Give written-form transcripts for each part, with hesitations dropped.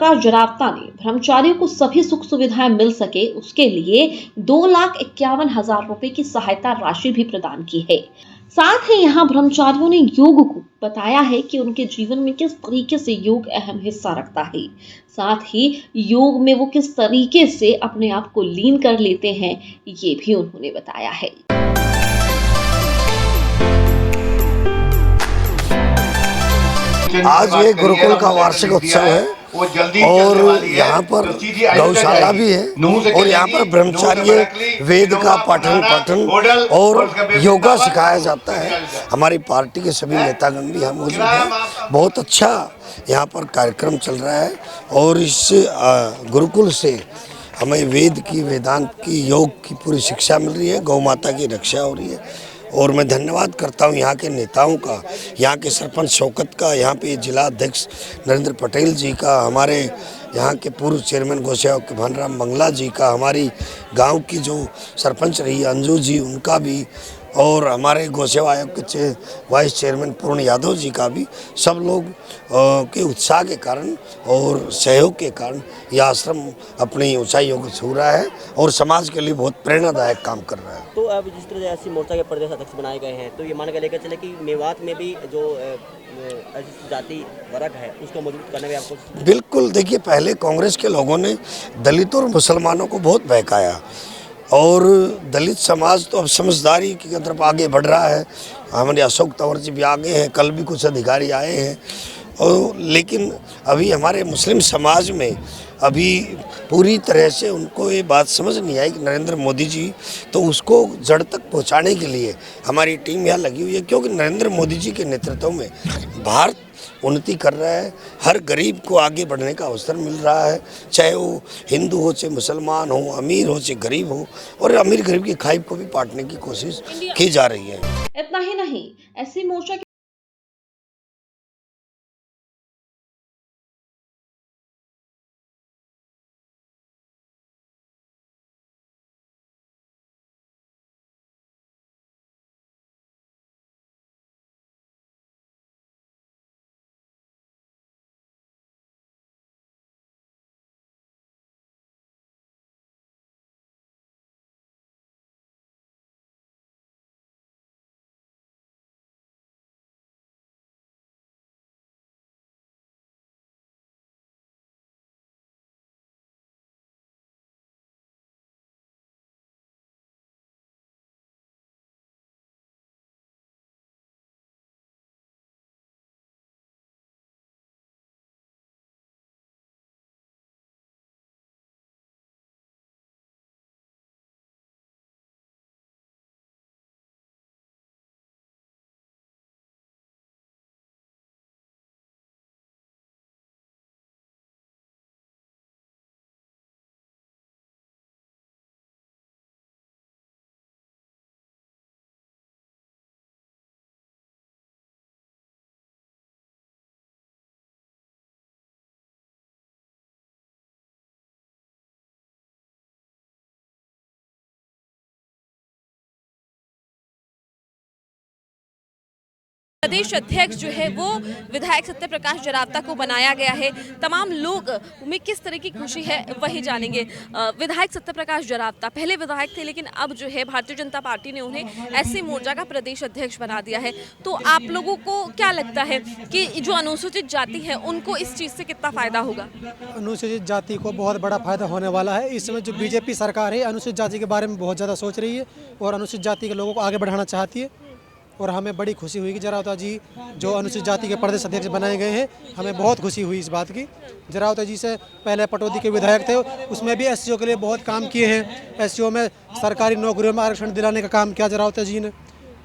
प्रकाश जरावता ने ब्रह्मचारियों को सभी सुख सुविधाएं मिल सके उसके लिए 2,51,000 रुपए की सहायता राशि भी प्रदान की है। साथ ही यहाँ ब्रह्मचारियों ने योग को बताया है कि उनके जीवन में किस तरीके से योग अहम हिस्सा रखता है। साथ ही योग में वो किस तरीके से अपने आप को लीन कर लेते हैं, ये भी उन्होंने बताया है। आज ये गुरुकुल का वार्षिक उत्सव है और यहाँ पर गौशाला भी है और यहाँ पर ब्रह्मचार्य वेद का पाठन और योगा सिखाया जाता है। हमारी पार्टी के सभी नेतागण भी यहाँ मौजूद हैं। बहुत अच्छा यहाँ पर कार्यक्रम चल रहा है और इस गुरुकुल से हमें वेद की, वेदांत की, योग की पूरी शिक्षा मिल रही है, गौ माता की रक्षा हो रही है। और मैं धन्यवाद करता हूं यहाँ के नेताओं का, यहाँ के सरपंच शौकत का, यहाँ पे जिला अध्यक्ष नरेंद्र पटेल जी का, हमारे यहाँ के पूर्व चेयरमैन गौसेवा के भानराम बंगला जी का, हमारी गांव की जो सरपंच रही अंजू जी उनका भी, और हमारे गौसेवा आयोग के वाइस चेयरमैन पूर्ण यादव जी का भी। सब लोग के उत्साह के कारण और सहयोग के कारण यह आश्रम अपनी ऊंचाइयों को छू रहा है और समाज के लिए बहुत प्रेरणादायक काम कर रहा है। तो अब जिस तरह ऐसी मोर्चा के प्रदेश अध्यक्ष बनाए गए हैं, तो ये मान के लेकर चले कि मेवात में भी जो जाति वर्ग है उसको मजबूत करने में आपको। बिल्कुल, देखिए, पहले कांग्रेस के लोगों ने दलितों और मुसलमानों को बहुत बहकाया और दलित समाज तो अब समझदारी की तरफ आगे बढ़ रहा है। हमारे अशोक तंवर जी भी आगे हैं, कल भी कुछ अधिकारी आए हैं। और लेकिन अभी हमारे मुस्लिम समाज में अभी पूरी तरह से उनको ये बात समझ नहीं आई कि नरेंद्र मोदी जी, तो उसको जड़ तक पहुंचाने के लिए हमारी टीम यहाँ लगी हुई है, क्योंकि नरेंद्र मोदी जी के नेतृत्व में भारत उन्नति कर रहा है। हर गरीब को आगे बढ़ने का अवसर मिल रहा है, चाहे वो हिंदू हो, चाहे मुसलमान हो, अमीर हो, चाहे गरीब हो, और अमीर गरीब की खाई को भी बांटने की कोशिश की जा रही है। इतना ही नहीं, ऐसी मोर्चा प्रदेश अध्यक्ष जो है वो विधायक सत्य प्रकाश जरावता को बनाया गया है। तमाम लोग में किस तरह की खुशी है वही जानेंगे। विधायक सत्य प्रकाश जरावता पहले विधायक थे, लेकिन अब जो है भारतीय जनता पार्टी ने उन्हें एससी मोर्चा का प्रदेश अध्यक्ष बना दिया है। तो आप लोगों को क्या लगता है कि जो अनुसूचित जाति है उनको इस चीज़ से कितना फायदा होगा? अनुसूचित जाति को बहुत बड़ा फायदा होने वाला है। इस समय जो बीजेपी सरकार है अनुसूचित जाति के बारे में बहुत ज़्यादा सोच रही है और अनुसूचित जाति के लोगों को आगे बढ़ाना चाहती है। और हमें बड़ी खुशी हुई कि जरावता जी जो अनुसूचित जाति के प्रदेश अध्यक्ष बनाए गए हैं, हमें बहुत खुशी हुई इस बात की। जरावता जी से पहले पटौदी के विधायक थे, उसमें भी एससीओ के लिए बहुत काम किए हैं। एससीओ में सरकारी नौकरियों में आरक्षण दिलाने का काम किया जरावता जी ने,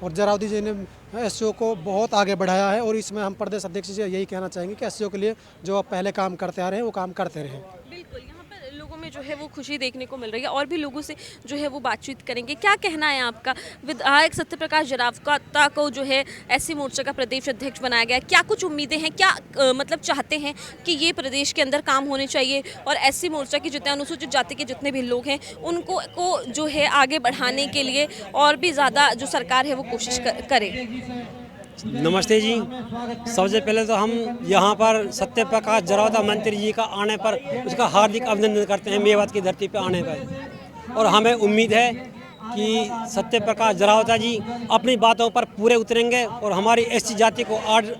और जरावती जी ने एससीओ को बहुत आगे बढ़ाया है। और इसमें हम प्रदेश अध्यक्ष से यही कहना चाहेंगे कि एससीओ के लिए जो पहले काम करते आ रहे हैं वो काम करते रहें। बिल्कुल, यहाँ पर लोगों में जो है वो खुशी देखने को मिल रही है और भी लोगों से जो है वो बातचीत करेंगे। क्या कहना है आपका? विधायक सत्य प्रकाश जरावता को जो है एससी मोर्चा का प्रदेश अध्यक्ष बनाया गया, क्या कुछ उम्मीदें हैं? क्या मतलब चाहते हैं कि ये प्रदेश के अंदर काम होने चाहिए और एससी मोर्चा के जितने अनुसूचित जाति के जितने भी लोग हैं उनको जो है आगे बढ़ाने के लिए और भी ज़्यादा जो सरकार है वो कोशिश करे? नमस्ते जी। सबसे पहले तो हम यहाँ पर सत्य प्रकाश जरावता मंत्री जी का आने पर उसका हार्दिक अभिनंदन करते हैं मेवात की धरती पर आने पर। और हमें उम्मीद है कि सत्य प्रकाश जरावता जी अपनी बातों पर पूरे उतरेंगे और हमारी एससी जाति को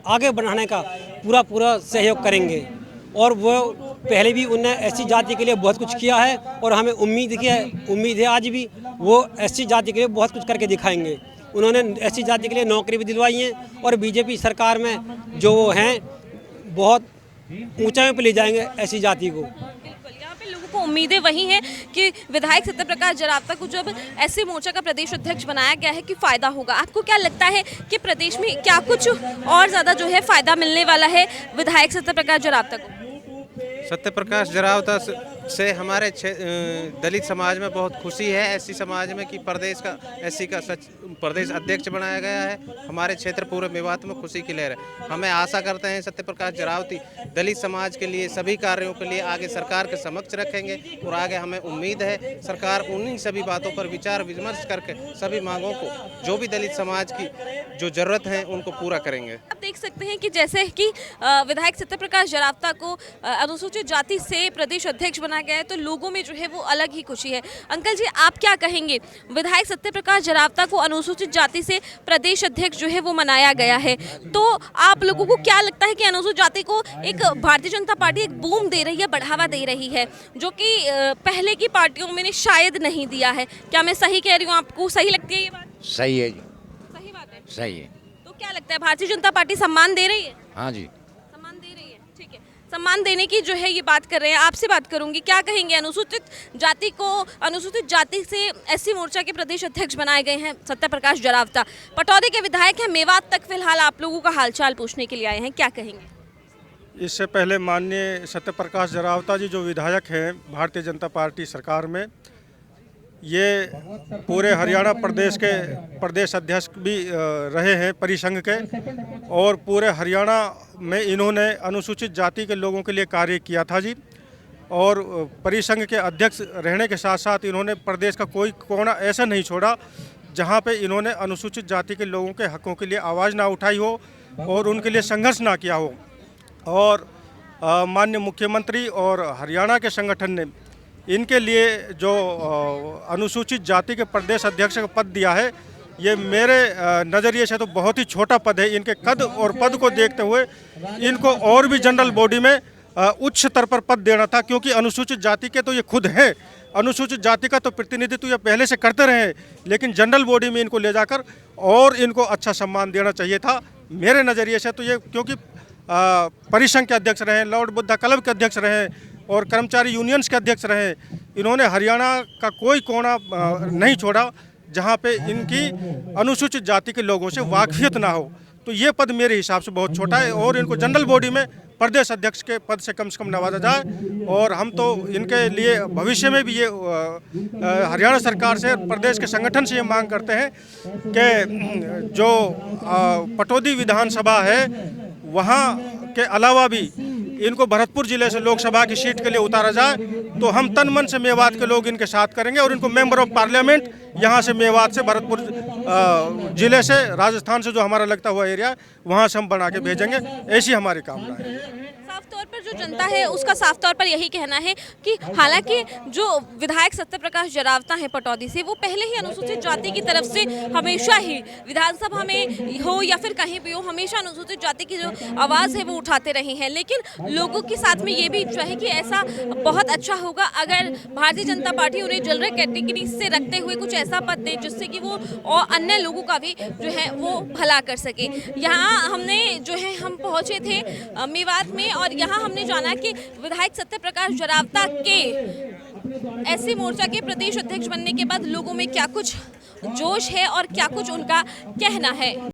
आगे बढ़ाने का पूरा सहयोग करेंगे। और वो पहले भी उन्होंने एससी जाति के लिए बहुत कुछ किया है और हमें उम्मीद है आज भी वो एससी जाति के लिए बहुत कुछ करके दिखाएंगे। उन्होंने एससी जाति के लिए नौकरी भी दिलवाई है और बीजेपी सरकार में जो हैं बहुत ऊंचाई पर ले जाएंगे एससी जाति को। बिल्कुल, यहाँ पे लोगों को उम्मीदें वही हैं कि विधायक सत्य प्रकाश जरावता को जब एससी मोर्चा का प्रदेश अध्यक्ष बनाया गया है कि फायदा होगा। आपको क्या लगता है कि प्रदेश में क्या कुछ और ज़्यादा जो है फायदा मिलने वाला है विधायक सत्य प्रकाश जरावता को? सत्य प्रकाश जरावता से हमारे दलित समाज में बहुत खुशी है, एससी समाज में कि प्रदेश का एससी का प्रदेश अध्यक्ष बनाया गया है। हमारे क्षेत्र पूरे मेवात में खुशी की लहर है। हमें आशा करते हैं सत्य प्रकाश जरावती दलित समाज के लिए सभी कार्यों के लिए आगे सरकार के समक्ष रखेंगे और आगे हमें उम्मीद है सरकार उन्हीं सभी बातों पर विचार विमर्श करके सभी मांगों को जो भी दलित समाज की जो जरूरत है उनको पूरा करेंगे। आप देख सकते हैं कि जैसे कि विधायक सत्य प्रकाश जरावता को अनुसूचित जाति से प्रदेश अध्यक्ष बनाया गया है तो लोगों में जो है वो अलग ही खुशी है। अंकल जी, आप क्या कहेंगे? विधायक सत्य प्रकाश जरावता को अनुसूचित जाति से प्रदेश अध्यक्ष जो है वो बनाया गया है, तो आप लोगों को क्या लगता है कि अनुसूचित जाति को एक भारतीय जनता पार्टी एक बूम दे रही है, बढ़ावा दे रही है, जो कि पहले की पार्टियों में ने शायद नहीं दिया है? क्या मैं सही कह रही हूँ? आपको सही लगती है ये बात? सही है जी, सही बात है। सही है। तो क्या लगता है भारतीय जनता पार्टी सम्मान दे रही है? हाँ जी, सम्मान दे रही है, ठीक है। सम्मान देने की जो है ये बात कर रहे हैं, आपसे बात करूंगी। क्या कहेंगे, अनुसूचित जाति को अनुसूचित जाति से एससी मोर्चा के प्रदेश अध्यक्ष बनाए गए हैं सत्य प्रकाश जरावता, पटौदी के विधायक हैं, मेवात तक फिलहाल आप लोगों का हालचाल पूछने के लिए आए हैं, क्या कहेंगे? इससे पहले माननीय सत्य प्रकाश जरावता जी जो विधायक हैं भारतीय जनता पार्टी सरकार में, ये पूरे हरियाणा प्रदेश के प्रदेश अध्यक्ष भी रहे हैं परिसंघ के, और पूरे हरियाणा में इन्होंने अनुसूचित जाति के लोगों के लिए कार्य किया था जी। और परिसंघ के अध्यक्ष रहने के साथ साथ इन्होंने प्रदेश का कोई कोना ऐसा नहीं छोड़ा जहां पे इन्होंने अनुसूचित जाति के लोगों के हकों के लिए आवाज़ ना उठाई हो और उनके लिए संघर्ष ना किया हो। और माननीय मुख्यमंत्री और हरियाणा के संगठन ने इनके लिए जो अनुसूचित जाति के प्रदेश अध्यक्ष का पद दिया है, ये मेरे नज़रिए से तो बहुत ही छोटा पद है। इनके कद और पद को देखते हुए इनको और भी जनरल बॉडी में उच्च स्तर पर पद देना था, क्योंकि अनुसूचित जाति के तो ये खुद हैं। अनुसूचित जाति का तो प्रतिनिधित्व ये पहले से करते रहे हैं, लेकिन जनरल बॉडी में इनको ले जाकर और इनको अच्छा सम्मान देना चाहिए था मेरे नज़रिए से। तो ये क्योंकि परिसंघ के अध्यक्ष रहे, लॉर्ड बुद्धा क्लब के अध्यक्ष रहे और कर्मचारी यूनियंस के अध्यक्ष रहे, इन्होंने हरियाणा का कोई कोना नहीं छोड़ा जहां पे इनकी अनुसूचित जाति के लोगों से वाकफियत ना हो। तो ये पद मेरे हिसाब से बहुत छोटा है और इनको जनरल बॉडी में प्रदेश अध्यक्ष के पद से कम नवाजा जाए। और हम तो इनके लिए भविष्य में भी ये हरियाणा सरकार से, प्रदेश के संगठन से ये मांग करते हैं कि जो पटौदी विधानसभा है वहाँ के अलावा भी इनको भरतपुर जिले से लोकसभा की सीट के लिए उतारा जाए तो हम तन मन से मेवात के लोग इनके साथ करेंगे और इनको मेंबर ऑफ पार्लियामेंट यहाँ से मेवात से भरतपुर जिले से, राजस्थान से जो हमारा लगता हुआ एरिया वहाँ से हम बना के भेजेंगे। ऐसी हमारी कामना है। साफ तौर पर जो जनता है उसका साफ तौर पर यही कहना है कि हालांकि जो विधायक सत्य प्रकाश जरावता है पटौदी से, वो पहले ही अनुसूचित जाति की तरफ से हमेशा ही विधानसभा में हो या फिर कहीं भी हो, हमेशा अनुसूचित जाति की जो आवाज़ है वो उठाते रहे हैं। लेकिन लोगों के साथ में ये भी इच्छा है कि ऐसा बहुत अच्छा होगा अगर भारतीय जनता पार्टी उन्हें जनरल कैटेगरी से रखते हुए कुछ ऐसा पद दे जिससे कि वो और अन्य लोगों का भी जो है वो भला कर सके। यहाँ हमने जो है हम पहुँचे थे मेवात में और यहाँ हमने जाना कि विधायक सत्य प्रकाश जरावता के एससी मोर्चा के प्रदेश अध्यक्ष बनने के बाद लोगों में क्या कुछ जोश है और क्या कुछ उनका कहना है।